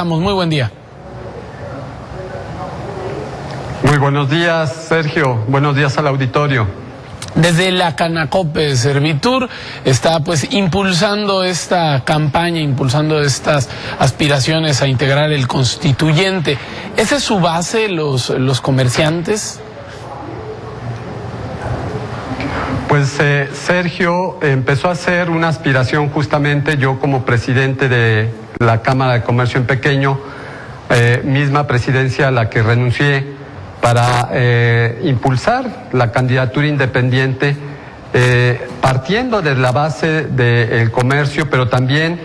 Muy buen día. Muy buenos días, Sergio. Buenos días al auditorio. Desde la Canacope Servitur está impulsando esta campaña, impulsando estas aspiraciones a integrar el constituyente. ¿Esa es su base, los comerciantes? Pues Sergio, empezó a ser una aspiración justamente yo como presidente de la Cámara de Comercio en Pequeño, misma presidencia a la que renuncié para impulsar la candidatura independiente, partiendo de la base del comercio, pero también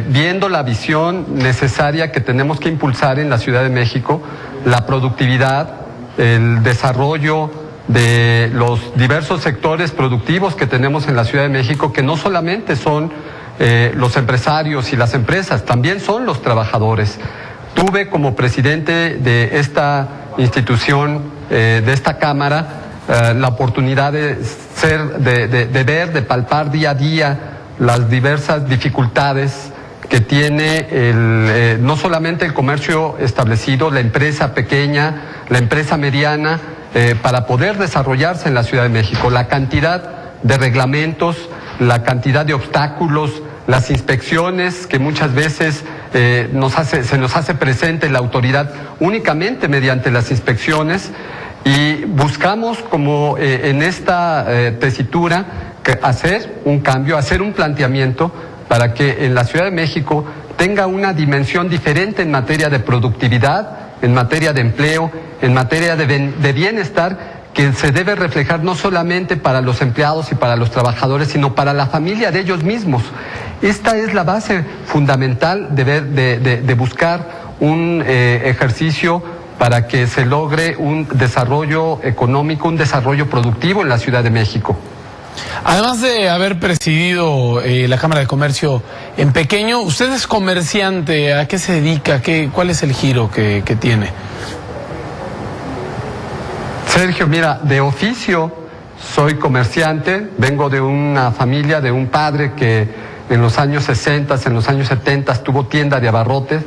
viendo la visión necesaria que tenemos que impulsar en la Ciudad de México, la productividad, el desarrollo de los diversos sectores productivos que tenemos en la Ciudad de México, que no solamente son los empresarios y las empresas, también son los trabajadores. Tuve como presidente de esta institución, de esta Cámara, la oportunidad de ver, de palpar día a día las diversas dificultades que tiene no solamente el comercio establecido, la empresa pequeña, la empresa mediana, para poder desarrollarse en la Ciudad de México. La cantidad de reglamentos, la cantidad de obstáculos, las inspecciones que muchas veces se nos hace presente la autoridad únicamente mediante las inspecciones, y buscamos como en esta tesitura hacer un cambio, hacer un planteamiento para que en la Ciudad de México tenga una dimensión diferente en materia de productividad, en materia de empleo, en materia de bienestar, que se debe reflejar no solamente para los empleados y para los trabajadores, sino para la familia de ellos mismos. Esta es la base fundamental de buscar un ejercicio para que se logre un desarrollo económico, un desarrollo productivo en la Ciudad de México. Además de haber presidido la Cámara de Comercio en Pequeño, usted es comerciante. ¿A qué se dedica? ¿Cuál es el giro que tiene? Sergio, mira, de oficio soy comerciante, vengo de una familia, de un padre que en los años 60, en los años 70 tuvo tienda de abarrotes,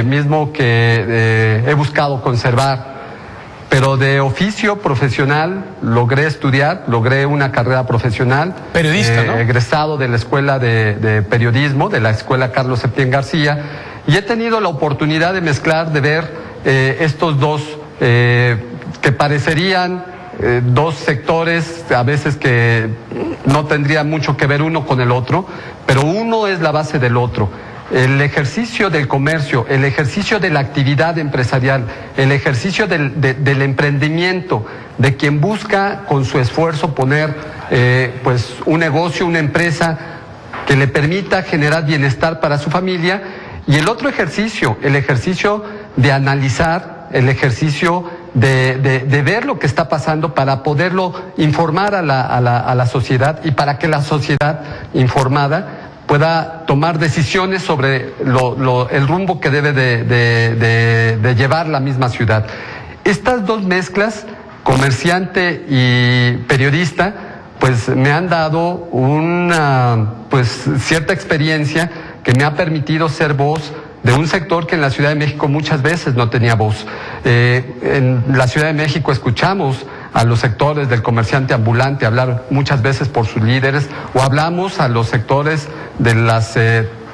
mismo que he buscado conservar. Pero de oficio profesional logré estudiar, logré una carrera profesional. Periodista, ¿no? Egresado de la Escuela de Periodismo, de la Escuela Carlos Septién García, y he tenido la oportunidad de mezclar, de ver estos dos, que parecerían dos sectores, a veces que no tendrían mucho que ver uno con el otro, pero uno es la base del otro. El ejercicio del comercio, el ejercicio de la actividad empresarial, el ejercicio del emprendimiento, de quien busca con su esfuerzo poner un negocio, una empresa que le permita generar bienestar para su familia, y el otro ejercicio, el ejercicio de analizar, el ejercicio de ver lo que está pasando para poderlo informar a la sociedad, y para que la sociedad informada pueda tomar decisiones sobre el rumbo que debe de llevar la misma ciudad. Estas dos mezclas, comerciante y periodista, pues me han dado una cierta experiencia que me ha permitido ser voz de un sector que en la Ciudad de México muchas veces no tenía voz. En la Ciudad de México escuchamos a los sectores del comerciante ambulante hablar muchas veces por sus líderes, o hablamos a los sectores de las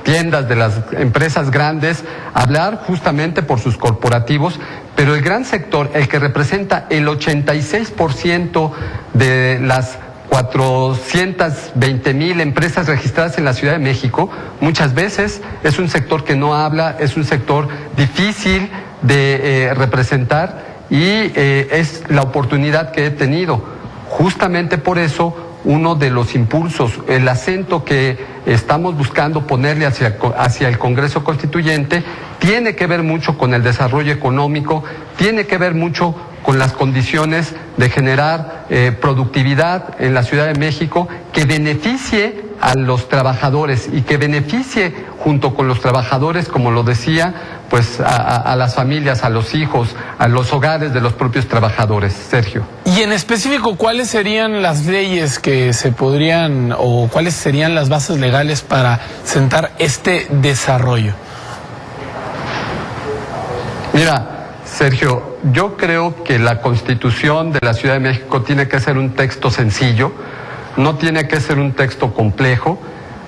tiendas, de las empresas grandes, hablar justamente por sus corporativos, pero el gran sector, el que representa el 86% de las 420,000 empresas registradas en la Ciudad de México, muchas veces es un sector que no habla, es un sector difícil de representar, y es la oportunidad que he tenido. Justamente por eso, uno de los impulsos, el acento que estamos buscando ponerle hacia el Congreso Constituyente, tiene que ver mucho con el desarrollo económico, tiene que ver mucho con las condiciones de generar productividad en la Ciudad de México, que beneficie a los trabajadores y que beneficie junto con los trabajadores, como lo decía, a las familias, a los hijos, a los hogares de los propios trabajadores. Sergio. Y en específico, ¿cuáles serían las leyes que se podrían, o cuáles serían las bases legales para sentar este desarrollo? Mira, Sergio, yo creo que la Constitución de la Ciudad de México tiene que ser un texto sencillo, no tiene que ser un texto complejo.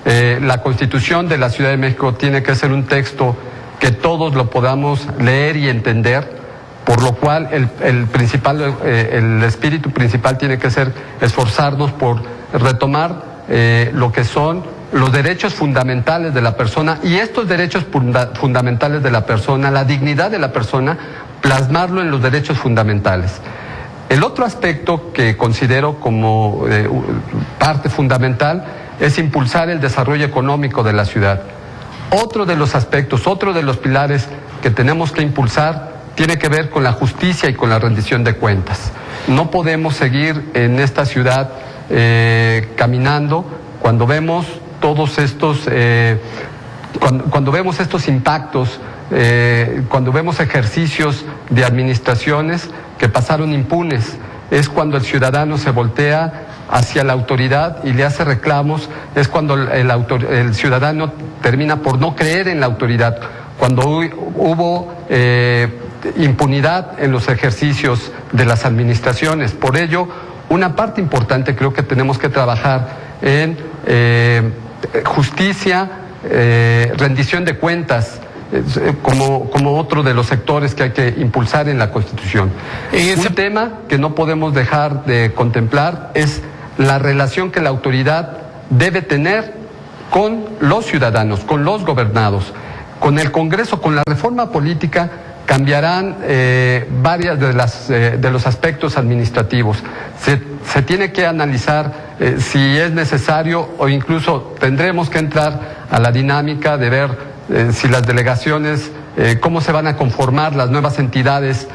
La Constitución de la Ciudad de México tiene que ser un texto que todos lo podamos leer y entender, por lo cual el espíritu principal tiene que ser esforzarnos por retomar lo que son los derechos fundamentales de la persona, y estos derechos fundamentales de la persona, la dignidad de la persona, plasmarlo en los derechos fundamentales. El otro aspecto que considero como parte fundamental es impulsar el desarrollo económico de la ciudad. Otro de los aspectos, otro de los pilares que tenemos que impulsar tiene que ver con la justicia y con la rendición de cuentas. No podemos seguir en esta ciudad caminando cuando vemos todos estos, cuando vemos estos impactos, cuando vemos ejercicios de administraciones que pasaron impunes. Es cuando el ciudadano se voltea hacia la autoridad y le hace reclamos, es cuando el ciudadano termina por no creer en la autoridad, cuando hubo impunidad en los ejercicios de las administraciones. Por ello, una parte importante creo que tenemos que trabajar en justicia, rendición de cuentas, como otro de los sectores que hay que impulsar en la Constitución. Un tema que no podemos dejar de contemplar es la relación que la autoridad debe tener con los ciudadanos, con los gobernados. Con el Congreso, con la reforma política, cambiarán varias de los aspectos administrativos. Se tiene que analizar si es necesario, o incluso tendremos que entrar a la dinámica de ver si las delegaciones, cómo se van a conformar las nuevas entidades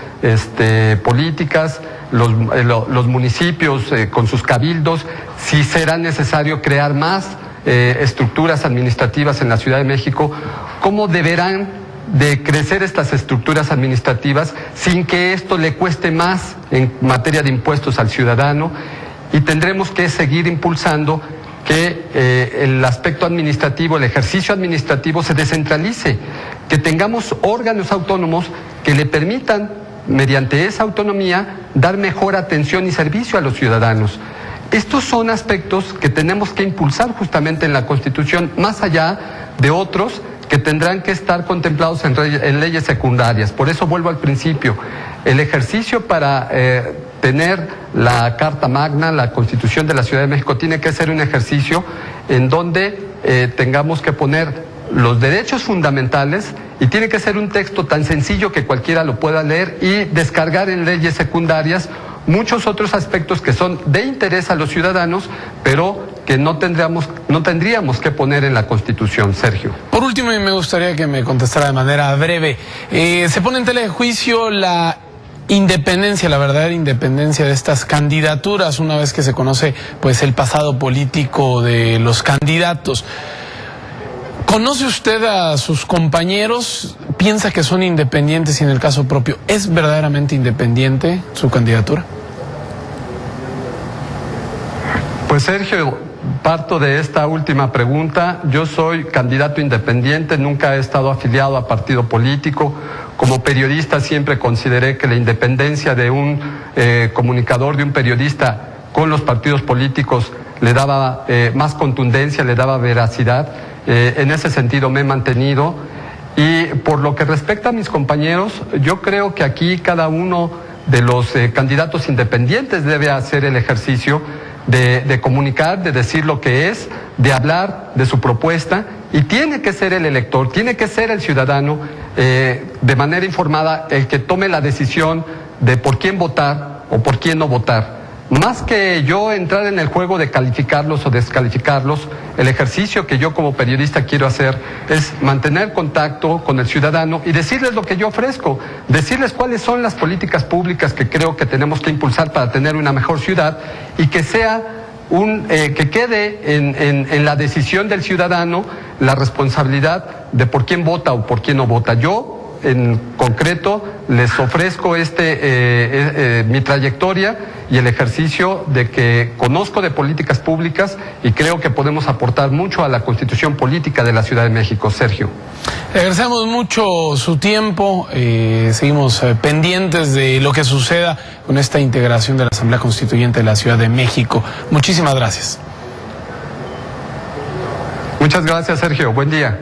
políticas, los municipios con sus cabildos, si será necesario crear más estructuras administrativas en la Ciudad de México, cómo deberán de crecer estas estructuras administrativas sin que esto le cueste más en materia de impuestos al ciudadano, y tendremos que seguir impulsando que el aspecto administrativo, el ejercicio administrativo se descentralice, que tengamos órganos autónomos que le permitan, mediante esa autonomía, dar mejor atención y servicio a los ciudadanos. Estos son aspectos que tenemos que impulsar justamente en la Constitución, más allá de otros que tendrán que estar contemplados en leyes secundarias. Por eso vuelvo al principio, el ejercicio para tener la Carta Magna, la Constitución de la Ciudad de México, tiene que ser un ejercicio en donde tengamos que poner los derechos fundamentales, y tiene que ser un texto tan sencillo que cualquiera lo pueda leer y descargar en leyes secundarias muchos otros aspectos que son de interés a los ciudadanos, pero que no tendríamos que poner en la Constitución, Sergio. Por último, me gustaría que me contestara de manera breve. Se pone en tela de juicio la independencia, la verdadera independencia de estas candidaturas, una vez que se conoce pues el pasado político de los candidatos. ¿Conoce usted a sus compañeros? ¿Piensa que son independientes? Y en el caso propio, ¿es verdaderamente independiente su candidatura? Pues Sergio, parto de esta última pregunta. Yo soy candidato independiente, nunca he estado afiliado a partido político. Como periodista siempre consideré que la independencia de un comunicador, de un periodista con los partidos políticos, le daba más contundencia, le daba veracidad. En ese sentido me he mantenido. Y por lo que respecta a mis compañeros, yo creo que aquí cada uno de los candidatos independientes debe hacer el ejercicio de comunicar, de decir lo que es, de hablar de su propuesta, y tiene que ser el elector, tiene que ser el ciudadano de manera informada el que tome la decisión de por quién votar o por quién no votar. Más que yo entrar en el juego de calificarlos o descalificarlos, el ejercicio que yo como periodista quiero hacer es mantener contacto con el ciudadano y decirles lo que yo ofrezco, decirles cuáles son las políticas públicas que creo que tenemos que impulsar para tener una mejor ciudad, y que sea que quede en la decisión del ciudadano la responsabilidad de por quién vota o por quién no vota. Yo en concreto les ofrezco mi trayectoria y el ejercicio de que conozco de políticas públicas y creo que podemos aportar mucho a la constitución política de la Ciudad de México. Sergio. Le agradecemos mucho su tiempo, seguimos pendientes de lo que suceda con esta integración de la Asamblea Constituyente de la Ciudad de México. Muchísimas gracias. Muchas gracias, Sergio. Buen día.